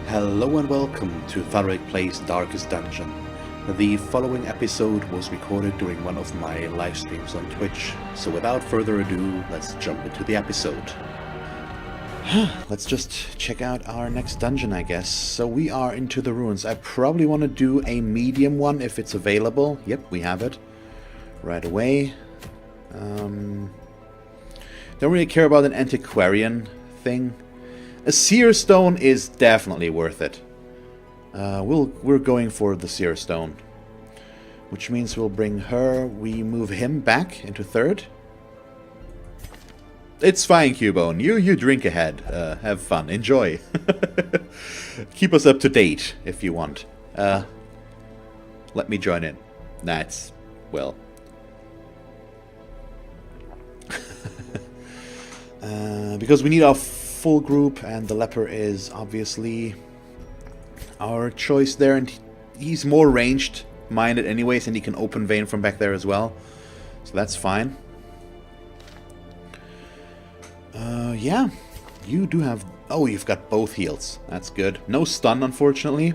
Hello and welcome to Thalric Plays Darkest Dungeon. The following episode was recorded during one of my live streams on Twitch, so without further ado, let's jump into the episode. Let's just check out our next dungeon, I guess. So we are into the ruins. I probably want to do a medium one if it's available. Yep, we have it. Right away. Don't really care about an antiquarian thing. A seer stone is definitely worth it. We're going for the seer stone, which means we'll bring her. We move him back into third. It's fine, Cubone. You drink ahead. Have fun. Enjoy. Keep us up to date if you want. Let me join in. That's well. Because we need our full group, and the leper is obviously our choice there, and he's more ranged minded anyways, and he can open vein from back there as well, so that's fine. Yeah, you do have... Oh, you've got both heals. That's good. No stun, unfortunately.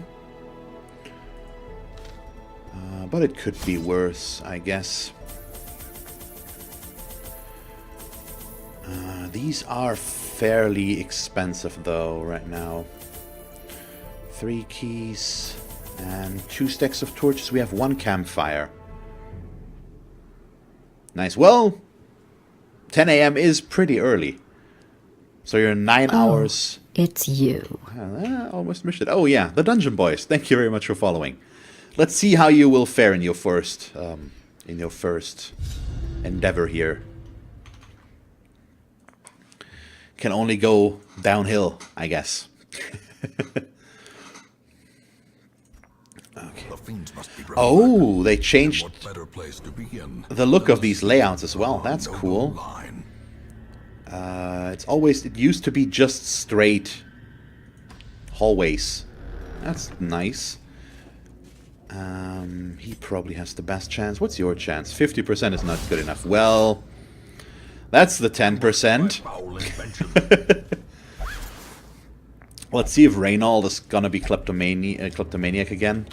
But it could be worse, I guess. These are fairly expensive, though, right now. 3 keys and 2 stacks of torches. We have 1 campfire. Nice. Well, 10 a.m. is pretty early. So you're 9 hours. It's you. I almost missed it. Oh yeah, the Dungeon Boys. Thank you very much for following. Let's see how you will fare in your first endeavor here. Can only go downhill, I guess. Okay. Oh, they changed the look of these layouts as well. That's cool. It used to be just straight hallways. That's nice. He probably has the best chance. What's your chance? 50% is not good enough. Well, that's the 10%. Let's see if Reynold is gonna be kleptomaniac again.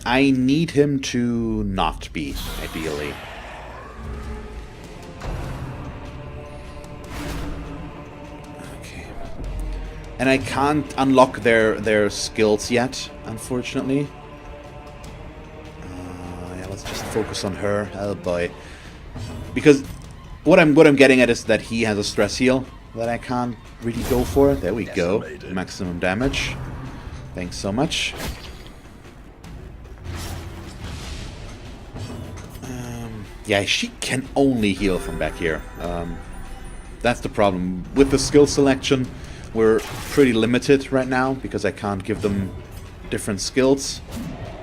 I need him to not be, ideally. Okay. And I can't unlock their skills yet, unfortunately. Yeah, let's just focus on her. Oh boy. Because what I'm getting at is that he has a stress heal that I can't really go for. There we go. Maximum damage. Thanks so much. Yeah, she can only heal from back here. That's the problem. With the skill selection, we're pretty limited right now because I can't give them different skills.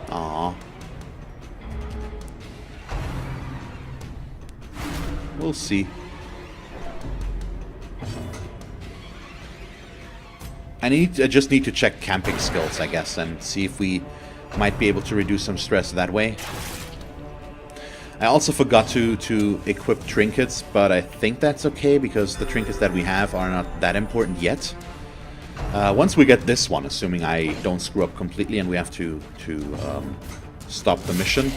Aww. We'll see. I just need to check camping skills, I guess, and see if we might be able to reduce some stress that way. I also forgot to equip trinkets, but I think that's okay because the trinkets that we have are not that important yet. Once we get this one, assuming I don't screw up completely and we have to stop the mission,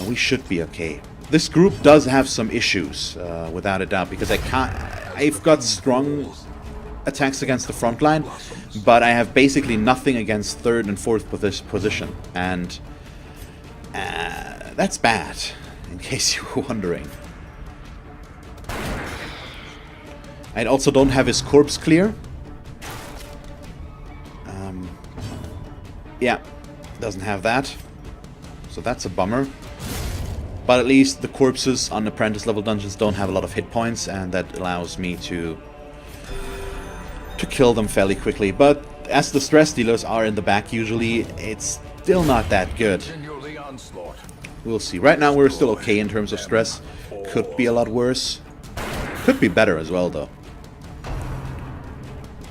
we should be okay. This group does have some issues, without a doubt, because I've got strong attacks against the front line, but I have basically nothing against third and fourth position, and that's bad, in case you were wondering. I also don't have his corpse clear. Yeah, doesn't have that, so that's a bummer. But at least the corpses on apprentice level dungeons don't have a lot of hit points, and that allows me to kill them fairly quickly. But as the stress dealers are in the back usually, it's still not that good. We'll see. Right now we're still okay in terms of stress. Could be a lot worse. Could be better as well, though.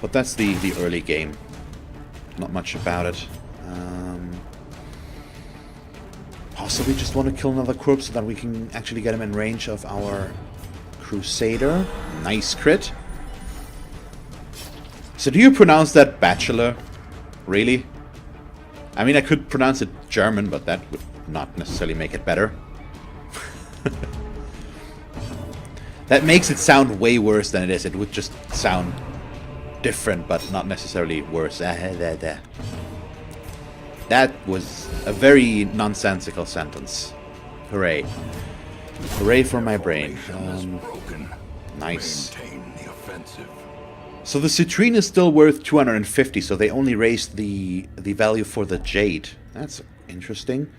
But that's the early game. Not much about it. Possibly just want to kill another corpse so that we can actually get him in range of our Crusader. Nice crit. So do you pronounce that bachelor? Really? I mean, I could pronounce it German, but that would not necessarily make it better. That makes it sound way worse than it is. It would just sound different, but not necessarily worse. That was a very nonsensical sentence. Hooray. Hooray for my brain. Nice. So the citrine is still worth 250, so they only raised the value for the jade. That's interesting.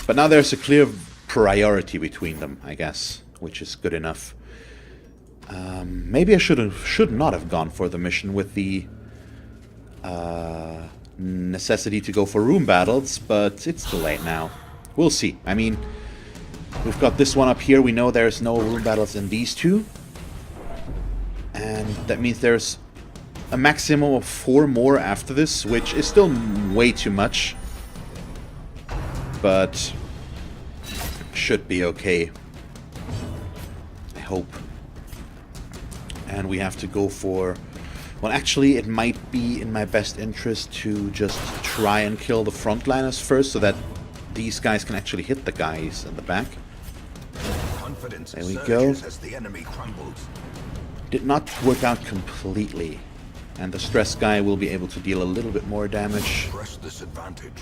But now there's a clear priority between them, I guess, which is good enough. Maybe I should not have gone for the mission with the necessity to go for room battles, but it's too late now. We'll see. I mean, we've got this one up here. We know there's no room battles in these two. And that means there's a maximum of 4 more after this, which is still way too much. But should be okay. I hope. And we have to go for... Well, actually, it might be in my best interest to just try and kill the frontliners first, so that these guys can actually hit the guys in the back. There we go. As the enemy crumbles. Did not work out completely. And the stress guy will be able to deal a little bit more damage. Press this advantage.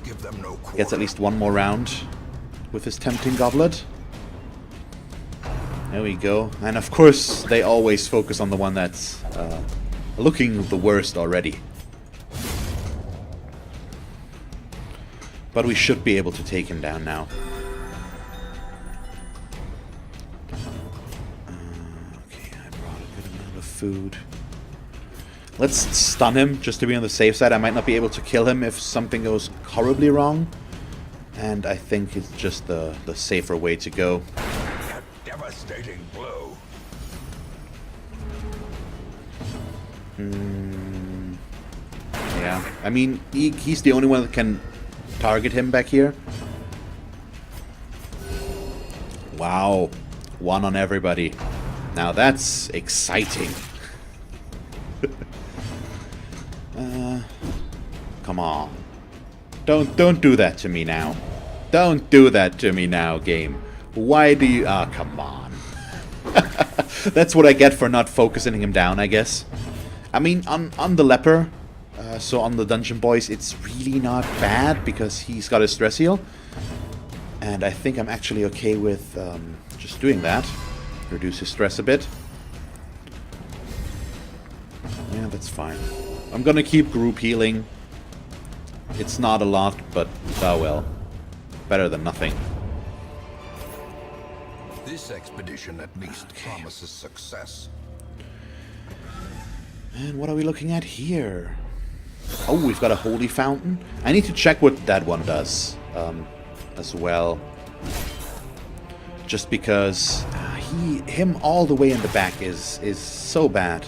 Give them no quarter. Gets at least one more round with his tempting goblet. There we go. And of course, they always focus on the one that's looking the worst already. But we should be able to take him down now. Okay, I brought a good amount of food. Let's stun him, just to be on the safe side. I might not be able to kill him if something goes horribly wrong. And I think it's just the safer way to go. A devastating blow. Yeah, I mean, he's the only one that can target him back here. Wow, one on everybody. Now that's exciting. Come on. Don't do that to me now. Don't do that to me now, game. Why do you... Ah, come on. That's what I get for not focusing him down, I guess. I mean, on the leper, so on the dungeon boys, it's really not bad because he's got a stress heal. And I think I'm actually okay with just doing that. Reduce his stress a bit. Yeah, that's fine. I'm gonna keep group healing. It's not a lot, but oh well. Better than nothing. This expedition at least promises success. And what are we looking at here? Oh, we've got a holy fountain. I need to check what that one does as well. Just because him all the way in the back is so bad.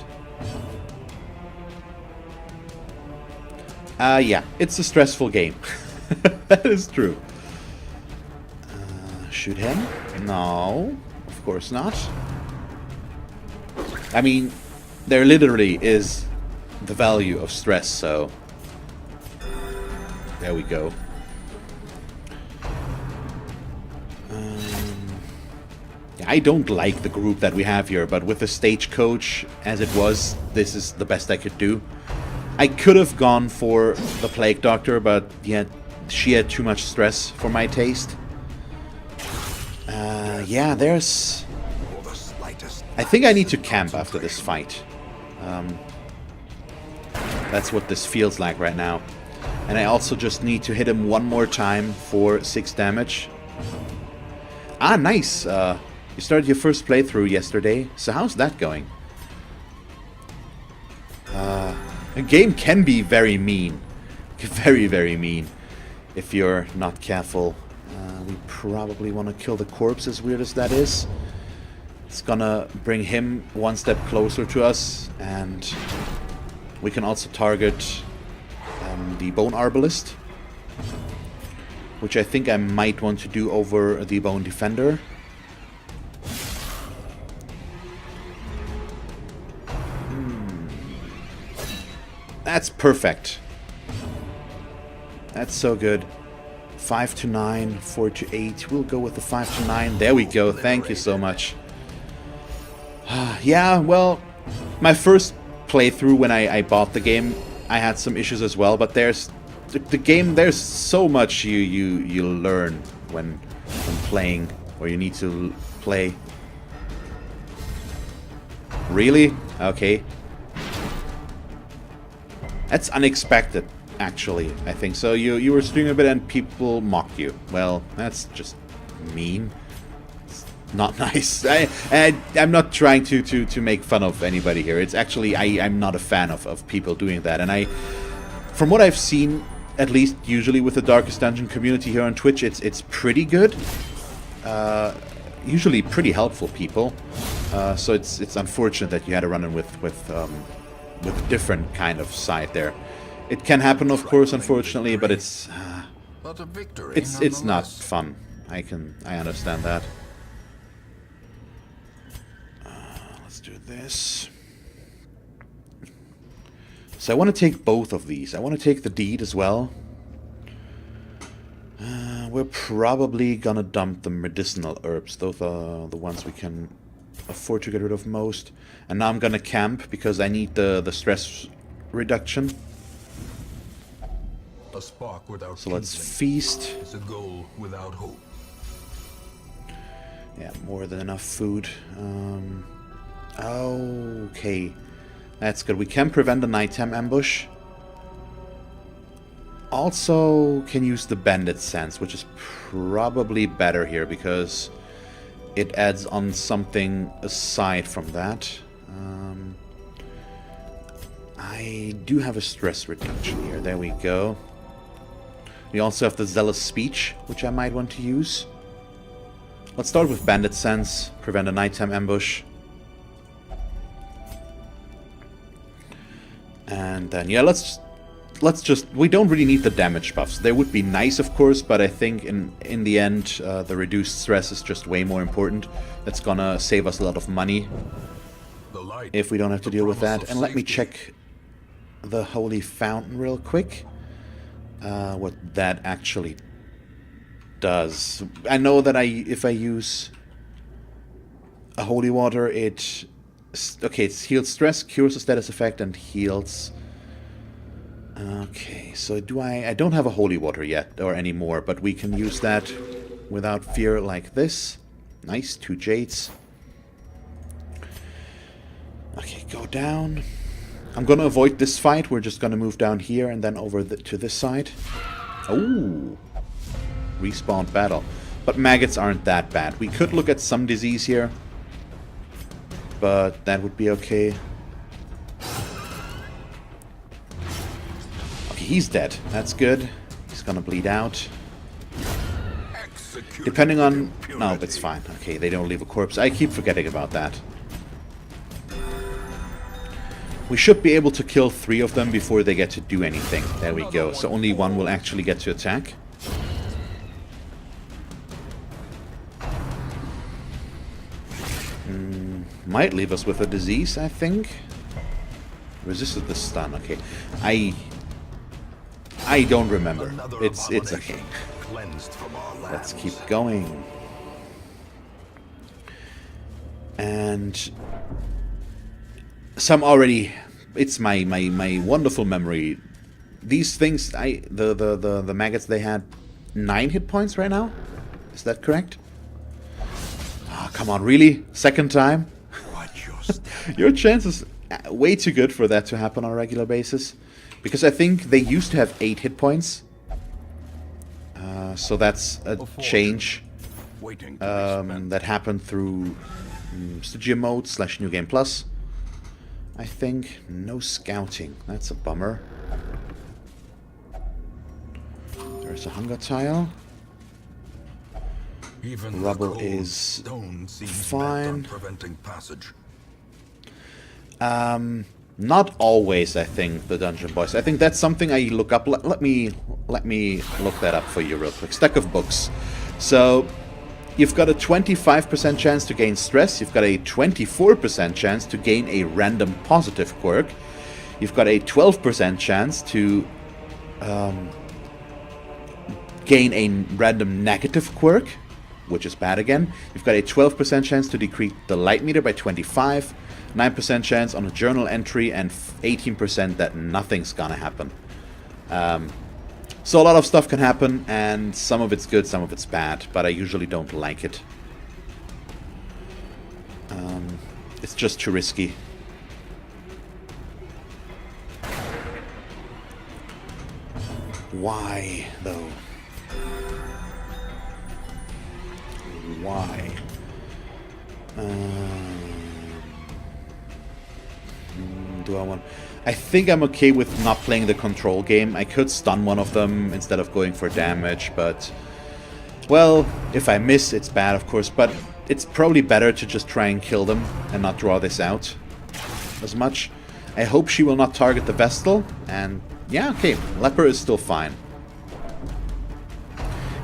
Yeah, it's a stressful game. That is true. Shoot him? No, of course not. I mean, there literally is the value of stress, so... There we go. I don't like the group that we have here, but with the stagecoach as it was, this is the best I could do. I could have gone for the Plague Doctor, but she had too much stress for my taste. Yeah, there's... I think I need to camp after this fight. That's what this feels like right now. And I also just need to hit him one more time for 6 damage. Ah, nice! You started your first playthrough yesterday, so how's that going? A game can be very mean. Very, very mean. If you're not careful. We probably want to kill the corpse, as weird as that is. It's gonna bring him one step closer to us, and we can also target the Bone Arbalist, which I think I might want to do over the Bone Defender. That's perfect. That's so good. 5 to 9, 4 to 8. We'll go with the 5 to 9. There we go. Thank you so much. Yeah, well, my first playthrough when I bought the game, I had some issues as well. But there's the game. There's so much you learn when playing, or you need to play. Really? Okay. That's unexpected, actually, I think. So you were streaming a bit and people mocked you. Well, that's just mean. It's not nice. I'm not trying to make fun of anybody here. It's actually, I'm not a fan of people doing that. And from what I've seen, at least usually with the Darkest Dungeon community here on Twitch, it's pretty good. Usually pretty helpful people. So it's unfortunate that you had a run-in with a different kind of side there. It can happen, of course, unfortunately, but it's not fun. I understand that. Let's do this. So I want to take both of these. I want to take the deed as well. We're probably gonna dump the medicinal herbs. Those are the ones we can afford to get rid of most. And now I'm gonna camp because I need the stress reduction. A spark without so let's feast. It's a goal without hope. Yeah, more than enough food. Okay, that's good. We can prevent a nighttime ambush. Also can use the bandit sense, which is probably better here because it adds on something aside from that. I do have a stress reduction here. There we go. We also have the zealous speech, which I might want to use. Let's start with bandit sense, prevent a nighttime ambush. And then, yeah, let's just... We don't really need the damage buffs. They would be nice, of course, but I think in the end, the reduced stress is just way more important. That's gonna save us a lot of money if we don't have to deal with that. And let me check the Holy Fountain real quick. What that actually does. I know that if I use a holy water, it heals stress, cures the status effect, and heals. Okay, so I don't have a holy water yet or anymore, but we can use that without fear like this. Nice, 2 jades. Okay, go down. I'm gonna avoid this fight. We're just gonna move down here and then over to this side. Oh, respawned battle. But maggots aren't that bad. We could look at some disease here, but that would be okay. Okay, he's dead. That's good. He's gonna bleed out. Depending on... No, it's fine. Okay, they don't leave a corpse. I keep forgetting about that. We should be able to kill 3 of them before they get to do anything. There we go. So only 1 will actually get to attack. Might leave us with a disease, I think. Resisted the stun. Okay. I don't remember. It's okay. Let's keep going. And some already... It's my wonderful memory. These things, the maggots, they had 9 hit points right now? Is that correct? Oh, come on, really? Second time? Your chance is way too good for that to happen on a regular basis. Because I think they used to have 8 hit points. So that's a change that happened through Stygian mode / New Game Plus. I think. No scouting. That's a bummer. There's a hunger tile. Rubble is fine. Not always, I think, the dungeon boys. I think that's something I look up. Let me look that up for you real quick. Stack of books. So you've got a 25% chance to gain stress. You've got a 24% chance to gain a random positive quirk. You've got a 12% chance to gain a random negative quirk, which is bad again. You've got a 12% chance to decrease the light meter by 25, 9% chance on a journal entry, and 18% that nothing's gonna happen. So a lot of stuff can happen, and some of it's good, some of it's bad, but I usually don't like it. It's just too risky. Why, though? Why? Do I want... I think I'm okay with not playing the control game. I could stun one of them instead of going for damage, but... Well, if I miss, it's bad, of course, but it's probably better to just try and kill them and not draw this out as much. I hope she will not target the Vestal, and... Yeah, okay, Leper is still fine.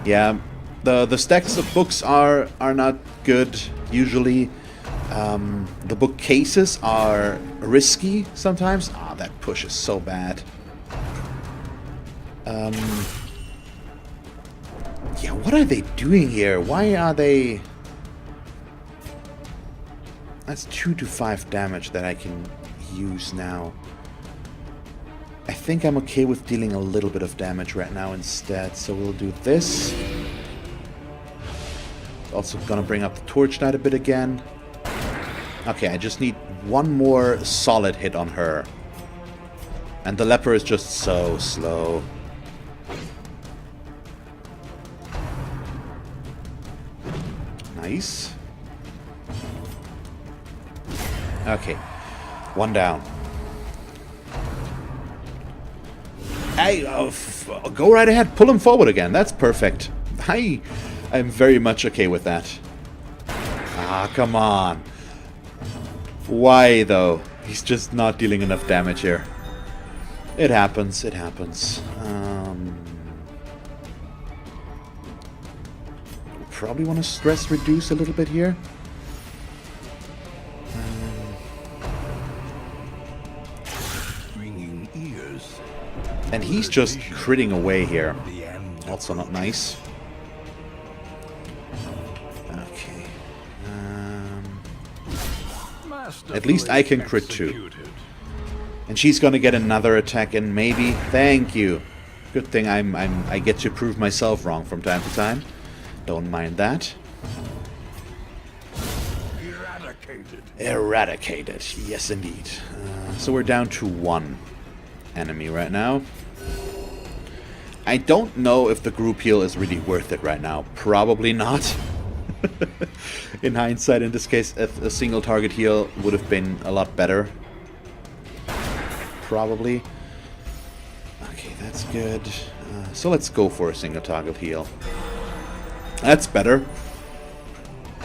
Yeah, the stacks of books are not good, usually. The bookcases are risky sometimes. Ah, that push is so bad. Yeah, what are they doing here? Why are they... That's 2 to 5 damage that I can use now. I think I'm okay with dealing a little bit of damage right now instead, so we'll do this. Also gonna bring up the Torch Knight a bit again. Okay, I just need one more solid hit on her. And the Leper is just so slow. Nice. Okay, one down. Hey, go right ahead. Pull him forward again. That's perfect. I'm very much okay with that. Ah, come on. Why, though? He's just not dealing enough damage here. It happens. It happens. Probably want to stress reduce a little bit here. And he's just critting away here. Also not nice. Okay. At least I can crit too. And she's gonna get another attack and maybe... Thank you. Good thing I get to prove myself wrong from time to time. Don't mind that. Eradicated. Yes, indeed. So we're down to 1 enemy right now. I don't know if the group heal is really worth it right now. Probably not. In hindsight, in this case, a single target heal would have been a lot better. Probably. Okay, that's good. So let's go for a single target heal. That's better.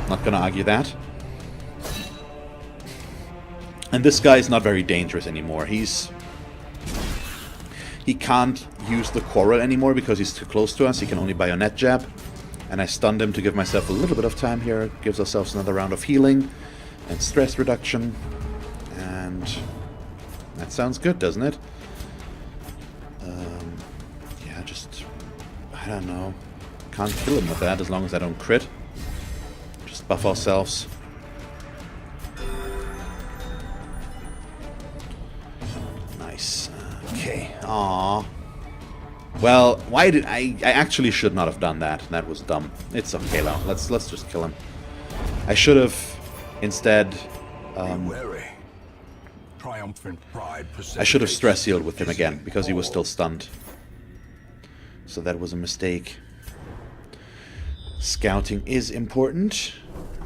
Not gonna argue that. And this guy is not very dangerous anymore. He can't use the quarrel anymore because he's too close to us. He can only bayonet jab. And I stunned him to give myself a little bit of time here. Gives ourselves another round of healing and stress reduction. And that sounds good, doesn't it? Yeah, just... I don't know. Can't kill him with that as long as I don't crit. Just buff ourselves. Nice. Okay. Aww. Well, why did I actually should not have done that. That was dumb. It's okay now. Let's just kill him. I should have instead Triumphant pride I should have stress healed with him again because he was still stunned. So that was a mistake. Scouting is important.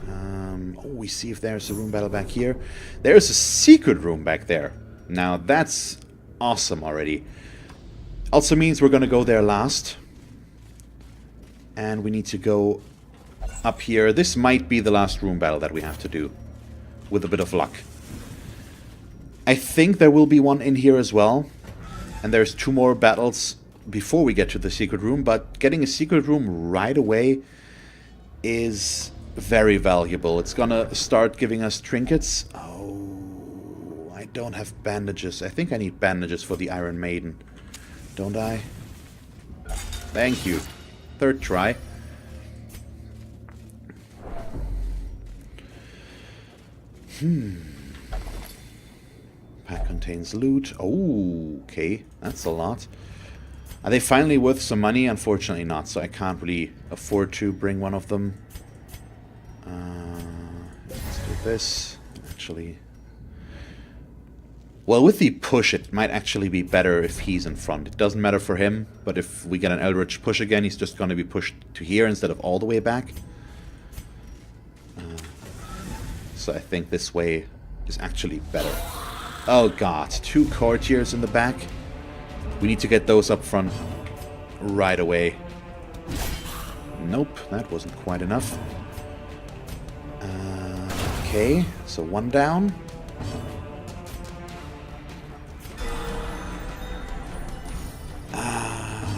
Oh, we see if there's a room battle back here. There's a secret room back there. Now that's awesome already. Also means we're gonna go there last. And we need to go up here. This might be the last room battle that we have to do. With a bit of luck. I think there will be one in here as well. And there's 2 more battles before we get to the secret room. But getting a secret room right away is very valuable. It's gonna start giving us trinkets. Oh, I don't have bandages. I think I need bandages for the Iron Maiden. Don't I? Thank you. Third try. Pack contains loot. Oh, okay. That's a lot. Are they finally worth some money? Unfortunately not, so I can't really afford to bring one of them. Let's do this. Actually... Well, with the push, it might actually be better if he's in front. It doesn't matter for him, but if we get an Eldritch push again, he's just going to be pushed to here instead of all the way back. So I think this way is actually better. Oh god, 2 courtiers in the back. We need to get those up front right away. Nope, that wasn't quite enough. Okay, so 1 down.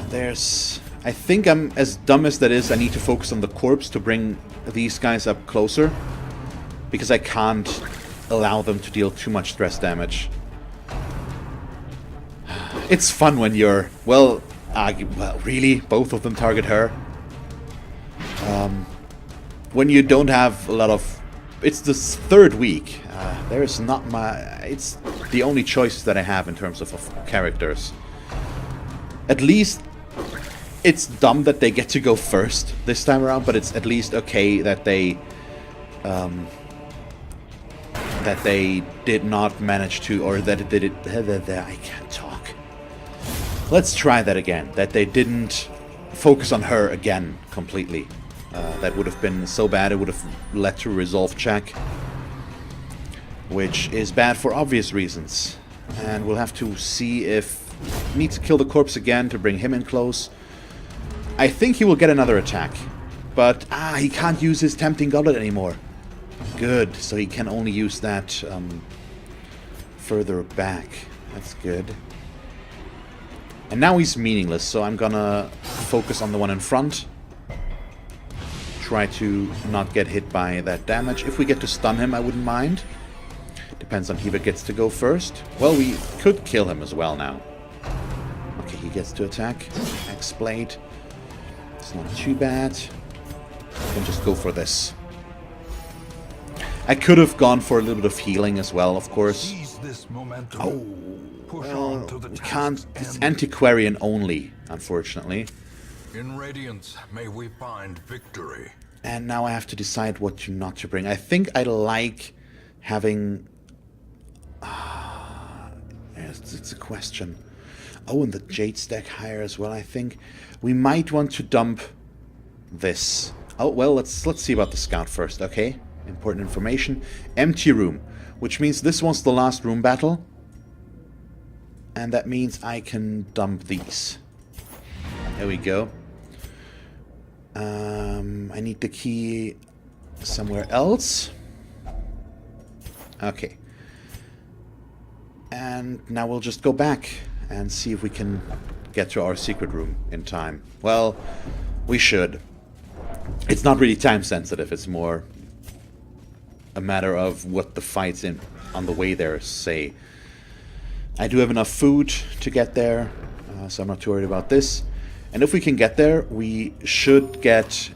There's... I think I'm, as dumb as that is, I need to focus on the corpse to bring these guys up closer. Because I can't allow them to deal too much stress damage. It's fun when you're... Well, really? Both of them target her? When you don't have a lot of... It's the 3rd week. There's not my... It's the only choices that I have in terms of characters. At least... It's dumb that they get to go first this time around, but it's at least okay that they did not manage to, or that it did it. I can't talk. Let's try that again. That they didn't focus on her again completely. That would have been so bad. It would have led to a resolve check, which is bad for obvious reasons. And we'll have to see if we need to kill the corpse again to bring him in close. I think he will get another attack. But, he can't use his Tempting Goblet anymore. Good, so he can only use that further back. That's good. And now he's meaningless, so I'm gonna focus on the one in front. Try to not get hit by that damage. If we get to stun him, I wouldn't mind. Depends on who gets to go first. Well, we could kill him as well now. Okay, he gets to attack. X-Blade. It's not too bad. I can just go for this. I could have gone for a little bit of healing as well, of course. Oh, well, we can't. It's antiquarian only, unfortunately. In radiance, may we find victory. And now I have to decide what to not to bring. I think I like having... it's a question. Oh, and the Jade stack higher as well, I think. We might want to dump this. Oh, well, let's see about the scout first, okay? Important information. Empty room, which means this one's the last room battle. And that means I can dump these. There we go. I need the key somewhere else. Okay. And now we'll just go back and see if we can get to our secret room in time. Well, we should. It's not really time sensitive, it's more a matter of what the fights on the way there say. I do have enough food to get there, so I'm not too worried about this. And if we can get there, we should get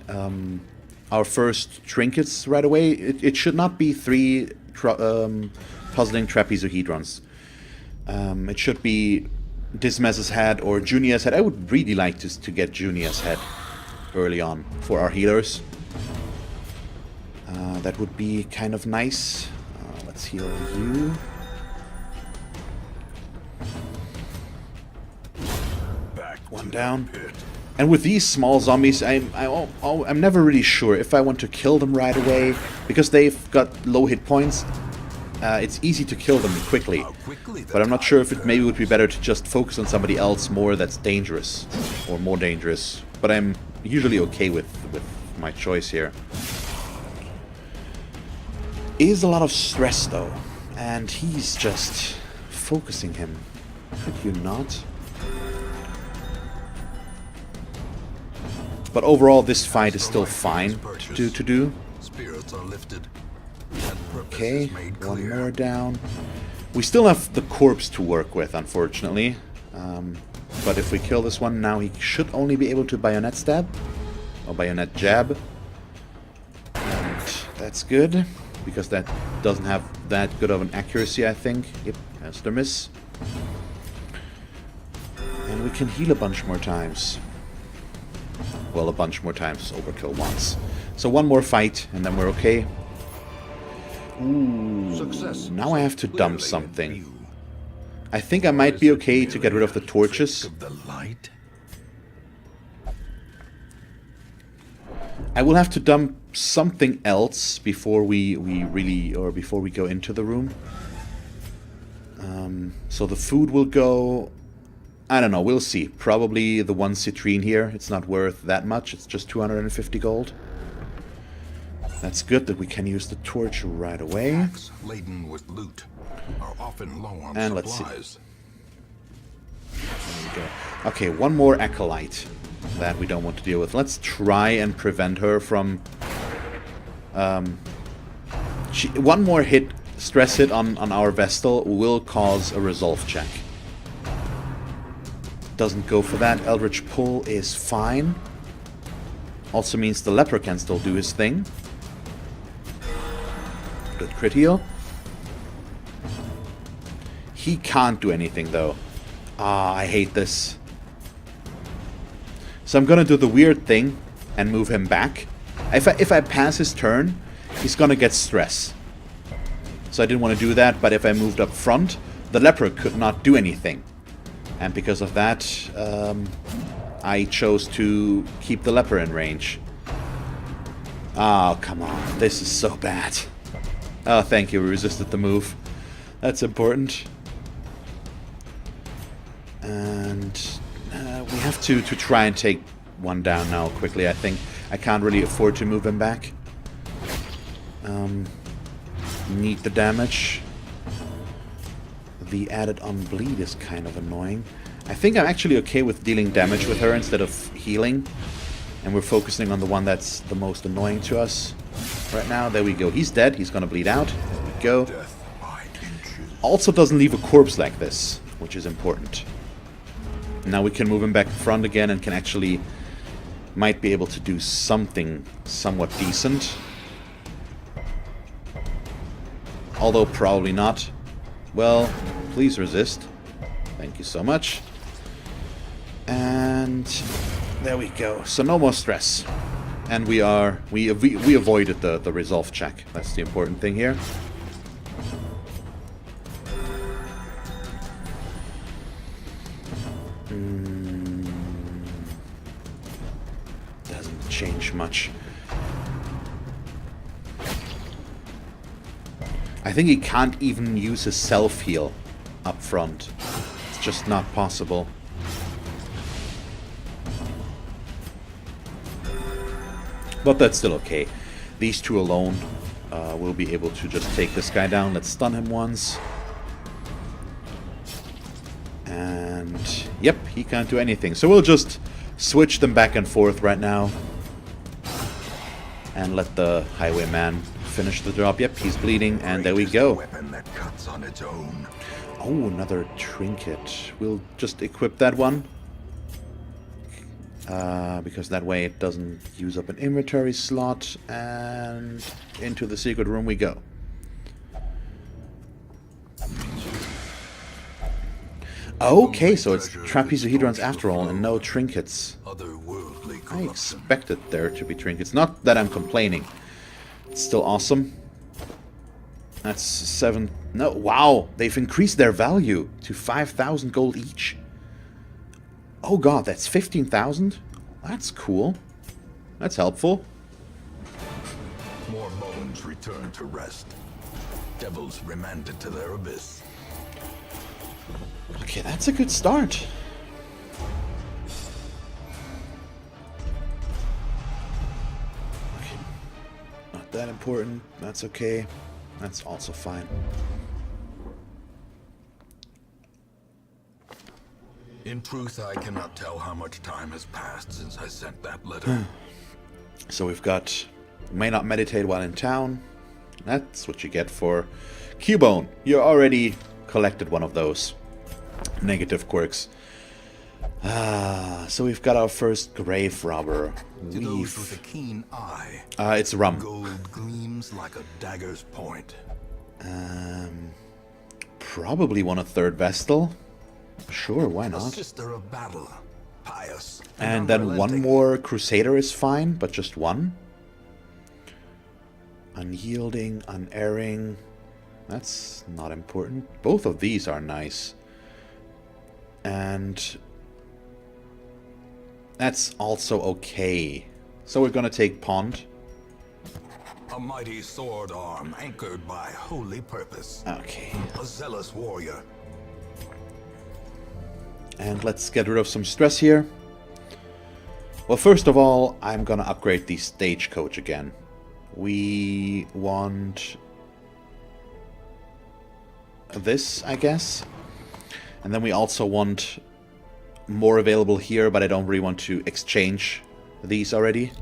our first trinkets right away. It should not be 3 puzzling trapezohedrons. It should be Dismas's head or Junia's head. I would really like to get Junia's head early on for our healers. That would be kind of nice. Let's heal you. One down. And with these small zombies, I'm never really sure if I want to kill them right away, because they've got low hit points. It's easy to kill them quickly, but I'm not sure if it maybe would be better to just focus on somebody else more that's dangerous, or more dangerous. But I'm usually okay with my choice here. It is a lot of stress though, and he's just focusing him. Could you not? But overall, this fight is still fine to do. Spirits are lifted. Okay, one more down. We still have the corpse to work with, unfortunately. But if we kill this one now, he should only be able to bayonet stab. Or bayonet jab. And that's good. Because that doesn't have that good of an accuracy, I think. Yep, that's the miss. And we can heal a bunch more times. Well, a bunch more times. Overkill once. So one more fight, and then we're okay. Ooh, Success now I have to dump clearly in something. view. I think I might be okay to get rid of the torches. Of the light? I will have to dump something else before we before we go into the room. So the food will go... I don't know, we'll see. Probably the one citrine here. It's not worth that much. It's just 250 gold. That's good that we can use the torch right away. Packs laden with loot are often low on And let's supplies. see. There we go. Okay, one more acolyte that we don't want to deal with. Let's try and prevent her from... one more hit, stress hit on our Vestal will cause a resolve check. Doesn't go for that. Eldritch Pull is fine. Also means the leper can still do his thing. Good crit heal. He can't do anything though. Ah, I hate this. So I'm gonna do the weird thing and move him back. If I pass his turn, he's gonna get stress. So I didn't want to do that, but if I moved up front, the leper could not do anything. And because of that, I chose to keep the leper in range. Oh, come on. This is so bad. Oh, thank you. We resisted the move. That's important. And we have to try and take one down now quickly, I think. I can't really afford to move him back. Need the damage. The added on bleed is kind of annoying. I think I'm actually okay with dealing damage with her instead of healing. And we're focusing on the one that's the most annoying to us right now. There we go. He's dead. He's gonna bleed out. There we go. Death by inches. Also doesn't leave a corpse like this, which is important. Now we can move him back in front again and can actually... might be able to do something somewhat decent. Although probably not. Well, please resist. Thank you so much. And there we go. So no more stress. And we avoided the resolve check. That's the important thing here. Doesn't change much. I think he can't even use his self-heal up front. It's just not possible. But that's still okay. These two alone will be able to just take this guy down. Let's stun him once. And yep, he can't do anything. So we'll just switch them back and forth right now. And let the highwayman finish the job. Yep, he's bleeding, and there we go. Weapon that cuts on its own. Oh, another trinket. We'll just equip that one. Because that way it doesn't use up an inventory slot. And into the secret room we go. Okay, so it's trapezohedrons after all, and no trinkets. Otherworldly I corruption. expected there to be trinkets. Not that I'm complaining. It's still awesome. That's 7... No, wow! They've increased their value to 5,000 gold each. Oh god, that's 15,000? That's cool. That's helpful. More bones return to rest. Devils remanded to their abyss. Okay, that's a good start. Okay. Not that important. That's okay. That's also fine. In truth, I cannot tell how much time has passed since I sent that letter. So we've got... May not meditate while in town. That's what you get for Cubone. You're already collected one of those negative quirks. So we've got our first grave robber. To those with a keen eye, It's rum. gold gleams like a dagger's point. Probably want a third Vestal. Sure, why A not? sister of battle, pious. And then one unrelenting. more Crusader is fine, but just one. Unyielding, unerring. That's not important. Both of these are nice. And that's also okay. So we're gonna take Pond. A mighty sword arm anchored by holy purpose. Okay. A zealous warrior. And let's get rid of some stress here. Well, first of all, I'm gonna upgrade the stagecoach again. We want this, I guess. And then we also want more available here, but I don't really want to exchange these already.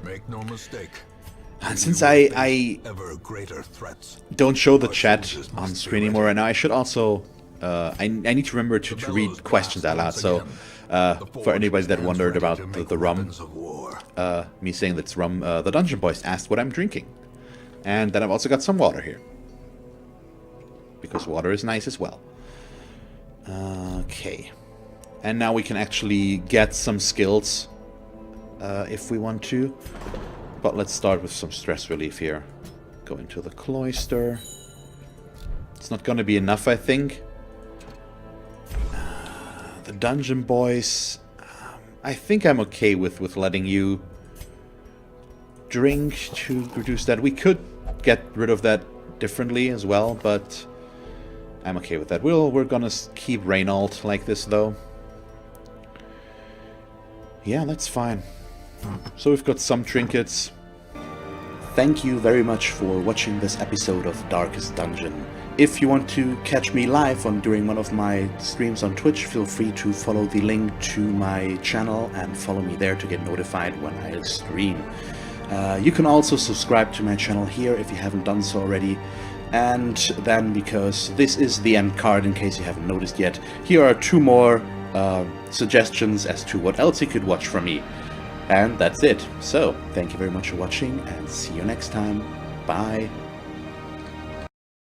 Make no mistake. And since I Ever greater threats. don't show the chat on screen anymore right now, I should also... I need to remember to read questions out loud, so for anybody that wondered about the rum, me saying that's rum, the Dungeon Boys asked what I'm drinking. And then I've also got some water here. Because water is nice as well. Okay. And now we can actually get some skills if we want to. But let's start with some stress relief here. Go into the cloister. It's not going to be enough, I think. The Dungeon Boys. I think I'm okay with letting you drink to reduce that. We could get rid of that differently as well, but I'm okay with that. We're gonna keep Reynold like this, though. Yeah, that's fine. So we've got some trinkets. Thank you very much for watching this episode of Darkest Dungeon. If you want to catch me live during one of my streams on Twitch, feel free to follow the link to my channel and follow me there to get notified when I stream. You can also subscribe to my channel here if you haven't done so already. And then, because this is the end card in case you haven't noticed yet, here are 2 more suggestions as to what else you could watch from me. And that's it. So, thank you very much for watching and see you next time. Bye.